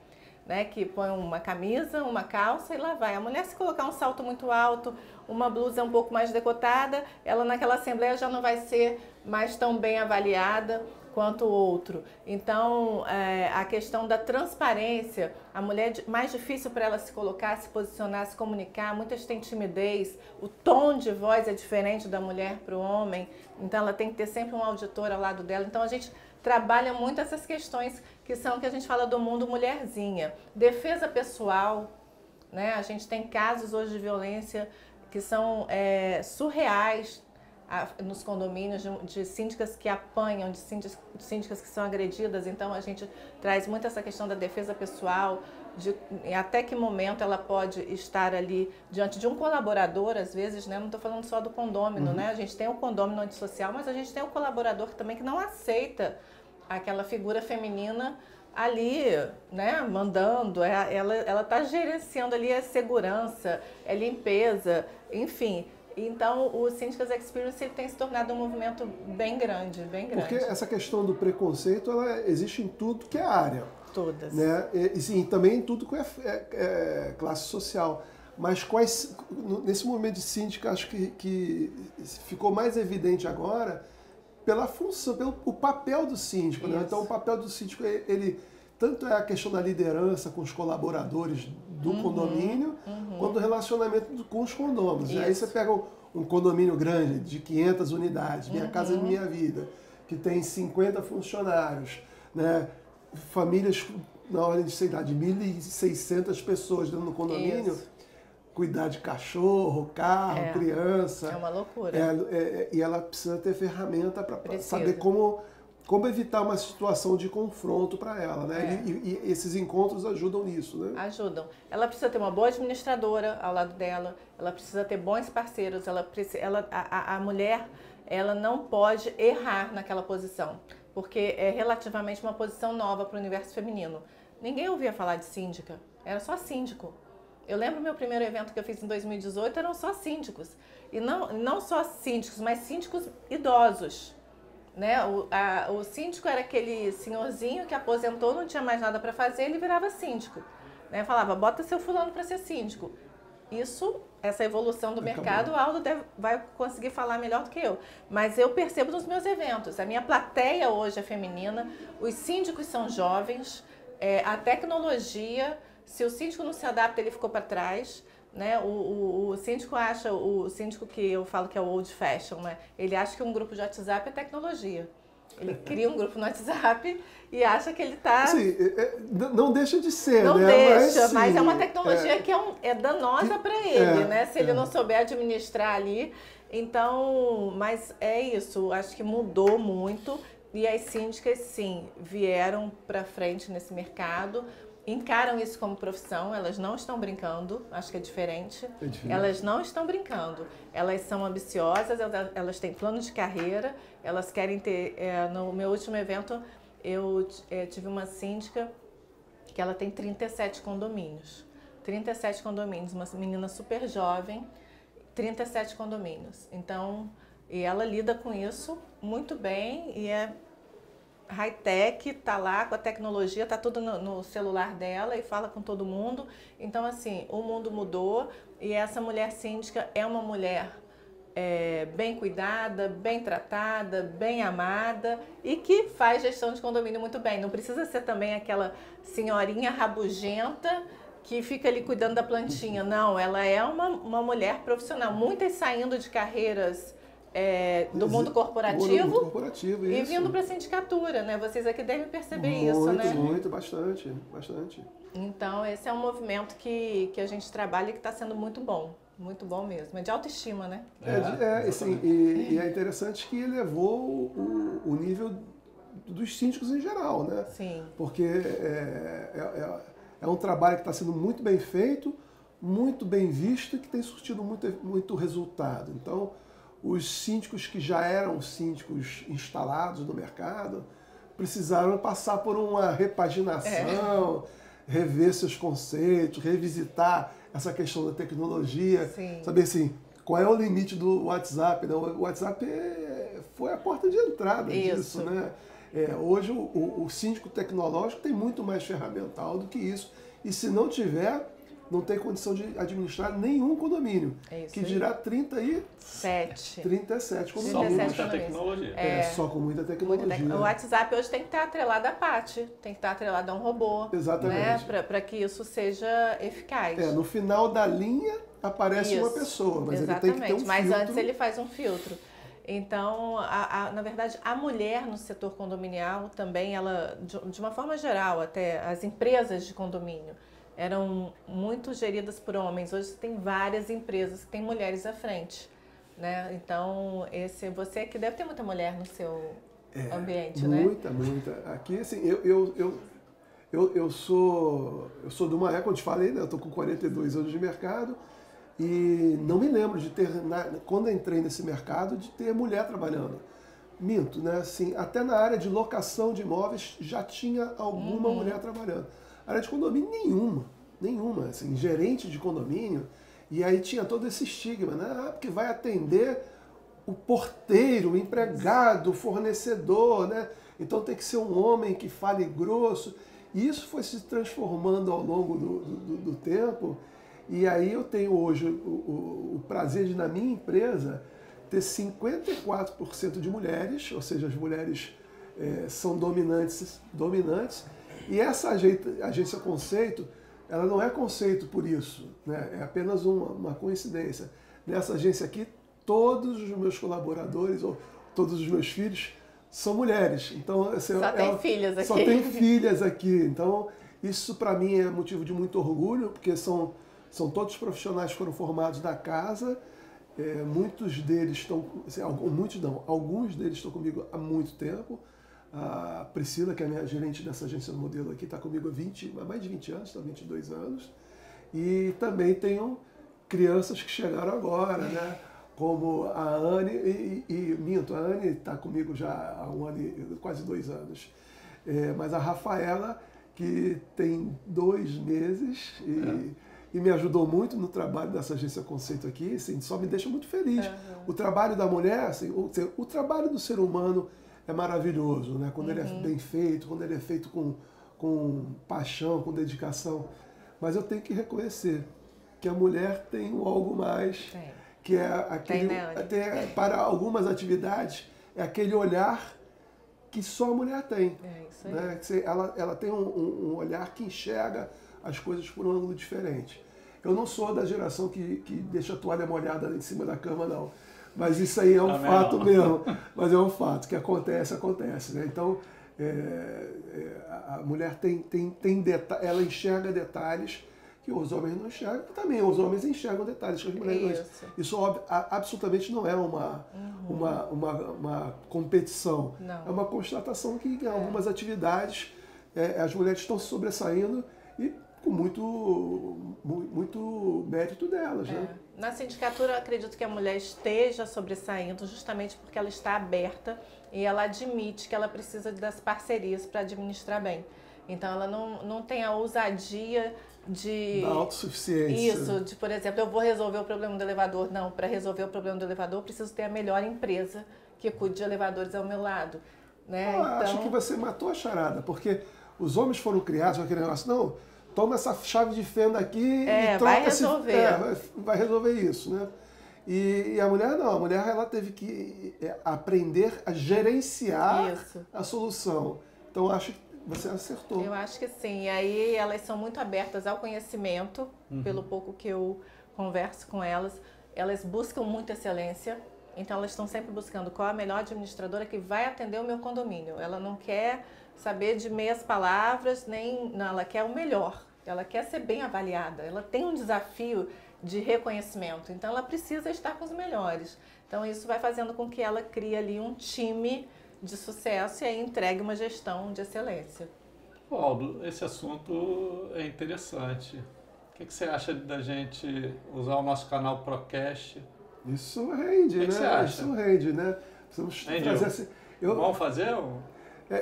né? Que põe uma camisa, uma calça e lá vai. A mulher, se colocar um salto muito alto, uma blusa um pouco mais decotada, ela naquela assembleia já não vai ser mais tão bem avaliada quanto o outro. Então, a questão da transparência, a mulher, mais difícil para ela se colocar, se posicionar, se comunicar, muitas têm timidez, o tom de voz é diferente da mulher para o homem, então ela tem que ter sempre um auditor ao lado dela. Então a gente trabalha muito essas questões que são que a gente fala do mundo mulherzinha. Defesa pessoal, né? A gente tem casos hoje de violência que são surreais, nos condomínios, de síndicas que apanham, de síndicas que são agredidas. Então a gente traz muito essa questão da defesa pessoal, de até que momento ela pode estar ali diante de um colaborador, às vezes, né? Não estou falando só do condômino, né? A gente tem o condômino antissocial, mas a gente tem o colaborador também que não aceita aquela figura feminina ali, né? Mandando, ela está gerenciando ali a segurança, a limpeza, enfim. Então, o Síndicas Experience tem se tornado um movimento bem grande, bem grande. Porque essa questão do preconceito, ela existe em tudo que é área. Todas. Né? E sim, também em tudo que é classe social. Mas nesse momento de síndica, acho que ficou mais evidente agora pela função, pelo o papel do síndico. Né? Então, o papel do síndico, ele tanto é a questão da liderança com os colaboradores do condomínio, quanto o relacionamento com os condôminos. E aí você pega um condomínio grande, de 500 unidades, Minha Casa Minha Vida, que tem 50 funcionários, né? Famílias na ordem de, sei lá, de 1.600 pessoas dentro do condomínio, cuidar de cachorro, carro, criança. É uma loucura. E ela precisa ter ferramenta para saber como evitar uma situação de confronto para ela, né? E esses encontros ajudam nisso, né? Ajudam. Ela precisa ter uma boa administradora ao lado dela, ela precisa ter bons parceiros, a mulher, ela não pode errar naquela posição, porque é relativamente uma posição nova para o universo feminino. Ninguém ouvia falar de síndica, era só síndico. Eu lembro meu primeiro evento que eu fiz em 2018, eram só síndicos. E não só síndicos, mas síndicos idosos. Né? O síndico era aquele senhorzinho que aposentou, não tinha mais nada para fazer, ele virava síndico. Né? Falava, bota seu fulano para ser síndico. Essa evolução do mercado, o Aldo vai conseguir falar melhor do que eu. Mas eu percebo nos meus eventos. A minha plateia hoje é feminina, os síndicos são jovens, a tecnologia, se o síndico não se adapta, ele ficou para trás. Né? O síndico que eu falo que é o old fashion, né? Ele acha que um grupo de WhatsApp é tecnologia. Ele cria um grupo no WhatsApp e acha que ele está... Sim, não deixa de ser, não né? Deixa, mas é uma tecnologia que é danosa para ele, né? Se ele não souber administrar ali. Então, mas é isso, acho que mudou muito e as síndicas, sim, vieram para frente nesse mercado, encaram isso como profissão, elas não estão brincando, acho que é diferente. Elas não estão brincando, elas são ambiciosas, elas têm plano de carreira, elas querem ter... no meu último evento, eu tive uma síndica que ela tem 37 condomínios. 37 condomínios, uma menina super jovem, 37 condomínios. Então, e ela lida com isso muito bem e é high-tech, tá lá com a tecnologia, tá tudo no celular dela e fala com todo mundo. Então, assim, o mundo mudou e essa mulher síndica é uma mulher bem cuidada, bem tratada, bem amada e que faz gestão de condomínio muito bem. Não precisa ser também aquela senhorinha rabugenta que fica ali cuidando da plantinha. Não, ela é uma mulher profissional. Muitas saindo de carreiras do mundo corporativo, e vindo para a sindicatura, né? Vocês aqui devem perceber isso, né? Muito, bastante. Então, esse é um movimento que a gente trabalha e que está sendo muito bom mesmo. É de autoestima, né? Assim, e é interessante que elevou o nível dos síndicos em geral, né? Sim. Porque é um trabalho que está sendo muito bem feito, muito bem visto e que tem surtido muito resultado. Então, os síndicos que já eram síndicos instalados no mercado precisaram passar por uma repaginação, rever seus conceitos, revisitar essa questão da tecnologia, saber assim, qual é o limite do WhatsApp. Né? O WhatsApp foi a porta de entrada disso, né? Hoje o síndico tecnológico tem muito mais ferramental do que isso. E se não tiver, não tem condição de administrar nenhum condomínio. Que dirá 37 condomínios. Só com muita tecnologia. Só com muita tecnologia. O WhatsApp hoje tem que estar atrelado à PAT, tem que estar atrelado a um robô. Exatamente. Né? Para que isso seja eficaz. No final da linha aparece uma pessoa, mas ele tem que ter um filtro. Mas antes ele faz um filtro. Então, na verdade, a mulher no setor condominial também, ela, de uma forma geral, até as empresas de condomínio, eram muito geridas por homens. Hoje tem várias empresas que têm mulheres à frente, né? Então, você aqui deve ter muita mulher no seu ambiente, né? Muita. Aqui, assim, eu sou de uma época, como eu te falei, né? Eu estou com 42 anos de mercado e não me lembro de ter, quando eu entrei nesse mercado, de ter mulher trabalhando. Minto, né? Assim, até na área de locação de imóveis já tinha alguma mulher trabalhando. A área de condomínio, nenhuma. Assim, gerente de condomínio, e aí tinha todo esse estigma, né? Porque vai atender o porteiro, o empregado, o fornecedor, né? Então tem que ser um homem que fale grosso. E isso foi se transformando ao longo do tempo E aí eu tenho hoje o prazer de, na minha empresa, ter 54% de mulheres, ou seja, as mulheres são dominantes, e essa agência Conceito, ela não é conceito por isso, né? É apenas uma coincidência. Nessa agência aqui, todos os meus colaboradores, ou todos os meus filhos, são mulheres. Então, assim, só tem filhas aqui. Só tem filhas aqui. Então, isso para mim é motivo de muito orgulho, porque são todos profissionais que foram formados da casa. Muitos deles estão, assim, alguns deles estão comigo há muito tempo. A Priscila, que é a minha gerente dessa agência do modelo aqui, está comigo há mais de 20 anos, está 22 anos. E também tenho crianças que chegaram agora, né? Como a Anne, minto, a Anne está comigo já há um ano e quase 2 anos. Mas a Rafaela, que tem 2 meses e me ajudou muito no trabalho dessa agência Conceito aqui, assim, só me deixa muito feliz. O trabalho da mulher, assim, o trabalho do ser humano é maravilhoso, né? Quando ele é bem feito, quando ele é feito com paixão, com dedicação. Mas eu tenho que reconhecer que a mulher tem algo mais, que é aquele, para algumas atividades, é aquele olhar que só a mulher tem. Isso aí. Né? Ela tem um olhar que enxerga as coisas por um ângulo diferente. Eu não sou da geração que deixa a toalha molhada em cima da cama, não. Mas isso aí é um fato mesmo. Mas é um fato que acontece, né? Então, a mulher ela enxerga detalhes que os homens não enxergam, e também os homens enxergam detalhes que as mulheres não enxergam. Isso absolutamente não é uma competição. Não. É uma constatação que em algumas atividades as mulheres estão se sobressaindo e com muito mérito delas, né? Na sindicatura, eu acredito que a mulher esteja sobressaindo justamente porque ela está aberta e ela admite que ela precisa das parcerias para administrar bem. Então, ela não tem a ousadia da autossuficiência. Isso, por exemplo, eu vou resolver o problema do elevador. Não, para resolver o problema do elevador, eu preciso ter a melhor empresa que cuide de elevadores ao meu lado. Né? Acho que você matou a charada, porque os homens foram criados com aquele negócio, não, toma essa chave de fenda aqui e troca vai resolver. Vai resolver isso, né? E a mulher não, a mulher ela teve que aprender a gerenciar a solução. Então acho que você acertou. Eu acho que sim. E aí elas são muito abertas ao conhecimento, pelo pouco que eu converso com elas. Elas buscam muita excelência, então elas estão sempre buscando qual a melhor administradora que vai atender o meu condomínio. Ela não quer saber de meias palavras, não, ela quer o melhor. Ela quer ser bem avaliada. Ela tem um desafio de reconhecimento, então ela precisa estar com os melhores. Então isso vai fazendo com que ela crie ali um time de sucesso e aí entregue uma gestão de excelência. Aldo, esse assunto é interessante. O que você acha da gente usar o nosso canal Procast? Isso rende, né? Você acha? Isso rende, né? Precisamos fazer assim. Vamos fazer?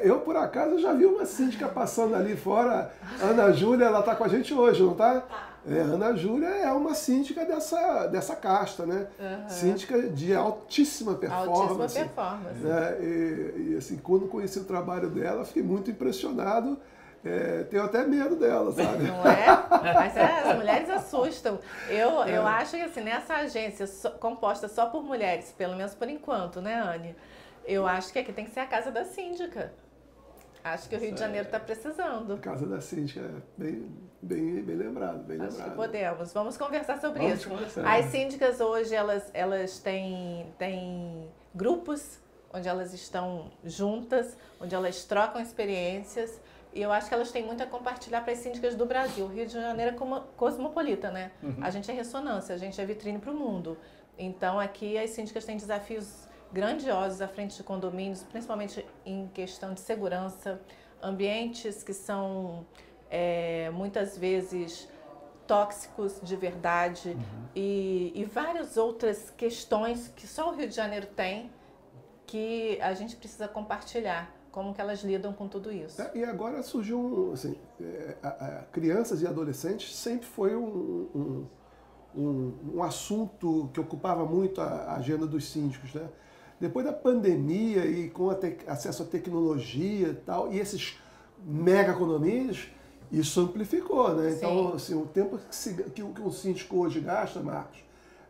Eu, por acaso, já vi uma síndica passando ali fora. Ana Júlia, ela está com a gente hoje, não está? Ana Júlia é uma síndica dessa casta, né? Síndica de altíssima performance. Altíssima performance. Né? E assim, quando conheci o trabalho dela, fiquei muito impressionado. Tenho até medo dela, sabe? Não é? Mas as mulheres assustam. Eu acho que assim, nessa agência composta só por mulheres, pelo menos por enquanto, né, Anne? Eu acho que aqui tem que ser a casa da síndica. Acho que o Rio de Janeiro está precisando. Casa da síndica, bem lembrado, bem lembrado. Acho que podemos. Vamos conversar sobre isso. As síndicas hoje, elas têm grupos onde elas estão juntas, onde elas trocam experiências. E eu acho que elas têm muito a compartilhar para as síndicas do Brasil. O Rio de Janeiro é cosmopolita, né? A gente é ressonância, a gente é vitrine para o mundo. Então, aqui as síndicas têm desafios grandiosos à frente de condomínios, principalmente em questão de segurança, ambientes que são muitas vezes tóxicos de verdade e várias outras questões que só o Rio de Janeiro tem que a gente precisa compartilhar, como que elas lidam com tudo isso. E agora surgiu, assim, crianças e adolescentes sempre foi um assunto que ocupava muito a agenda dos síndicos, né? Depois da pandemia e com acesso à tecnologia e tal, e esses mega condomínios, Isso amplificou, né? Então, Sim. assim, o tempo que o síndico hoje gasta, Marcos,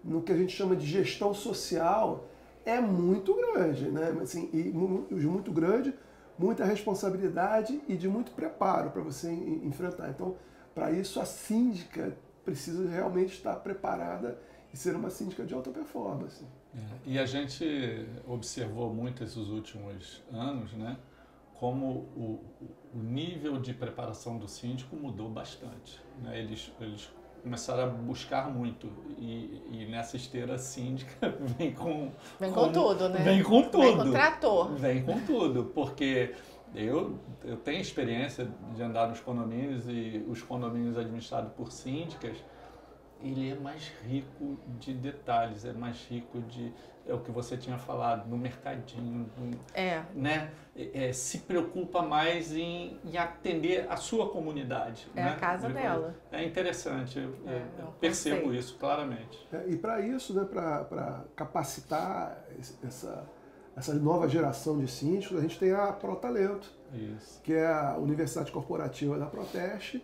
no que a gente chama de gestão social, é muito grande, né? Assim, muito grande, muita responsabilidade e de muito preparo para você enfrentar. Então, para isso, a síndica precisa realmente estar preparada e ser uma síndica de alta performance. E a gente observou muito esses últimos anos, né? Como o nível de preparação do síndico mudou bastante, né? Eles começaram a buscar muito e nessa esteira síndica vem com tudo, né? Vem com tudo. Vem com trator. Vem com tudo, porque eu tenho experiência de andar nos condomínios e os condomínios administrados por síndicas, ele é mais rico de detalhes, é mais rico de... É o que você tinha falado, no mercadinho, né? Se preocupa mais em atender a sua comunidade. É, né? A casa dela. É interessante, eu percebo isso claramente. E para isso, né, para capacitar essa nova geração de síndicos, a gente tem a ProTalento, que é a Universidade Corporativa da Proteste.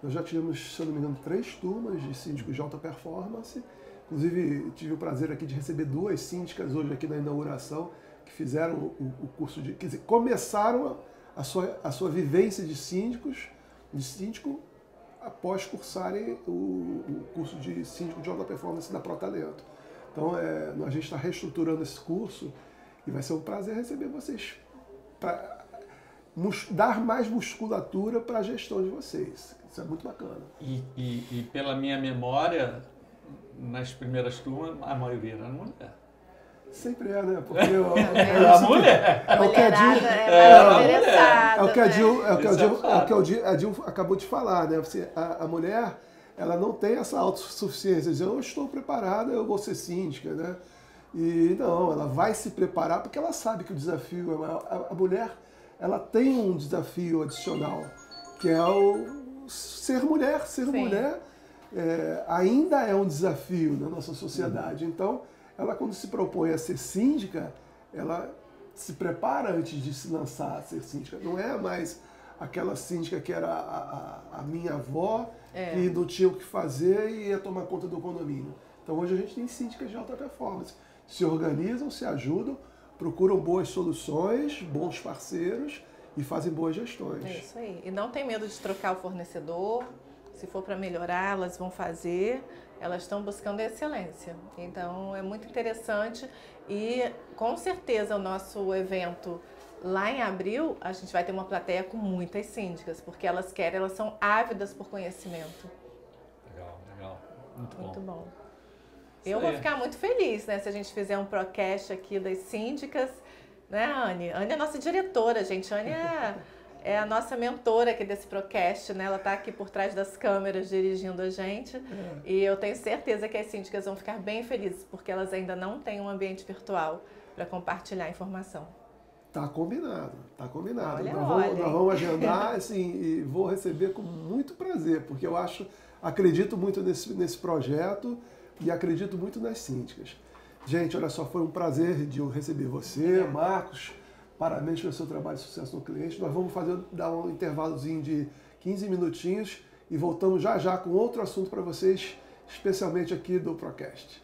Nós já tivemos, se eu não me engano, 3 turmas de síndicos de alta performance. Inclusive, tive o prazer aqui de receber 2 síndicas hoje aqui na inauguração, que fizeram o curso de... Quer dizer, começaram a sua vivência de síndico após cursarem o curso de síndico de alta performance da ProTalento. Então, a gente está reestruturando esse curso e vai ser um prazer receber vocês para dar mais musculatura para a gestão de vocês. Isso é muito bacana. E pela minha memória, nas primeiras turmas, a maioria era mulher. Sempre é, né? Porque a mulher. É o que a Dil acabou de falar, né? A mulher, ela não tem essa autossuficiência, dizer, eu estou preparada, eu vou ser síndica, né? E não, ela vai se preparar porque ela sabe que o desafio é maior. A mulher, ela tem um desafio adicional, que é o ser mulher. Ser mulher ainda é um desafio na nossa sociedade. Então, ela quando se propõe a ser síndica, ela se prepara antes de se lançar a ser síndica. Não é mais aquela síndica que era a minha avó, que não tinha o que fazer e ia tomar conta do condomínio. Então hoje a gente tem síndicas de alta performance. Se organizam, se ajudam, procuram boas soluções, bons parceiros e fazem boas gestões. É isso aí. E não tem medo de trocar o fornecedor. Se for para melhorar, elas vão fazer. Elas estão buscando excelência. Então, é muito interessante e, com certeza, o nosso evento lá em abril, a gente vai ter uma plateia com muitas síndicas, porque elas são ávidas por conhecimento. Legal. Muito bom. Eu vou ficar muito feliz, né, se a gente fizer um procast aqui das síndicas, né, Anne? Anne é a nossa diretora, gente. Anne é a nossa mentora aqui desse Procast, né? Ela está aqui por trás das câmeras dirigindo a gente. E eu tenho certeza que as síndicas vão ficar bem felizes, porque elas ainda não têm um ambiente virtual para compartilhar informação. Tá combinado. Olha. Nós vamos agendar assim, e vou receber com muito prazer, porque eu acredito muito nesse projeto e acredito muito nas síndicas. Gente, olha só, foi um prazer de eu receber você, Marcos. Parabéns pelo seu trabalho de sucesso no cliente. Nós vamos dar um intervalozinho de 15 minutinhos e voltamos já com outro assunto para vocês, especialmente aqui do Procast.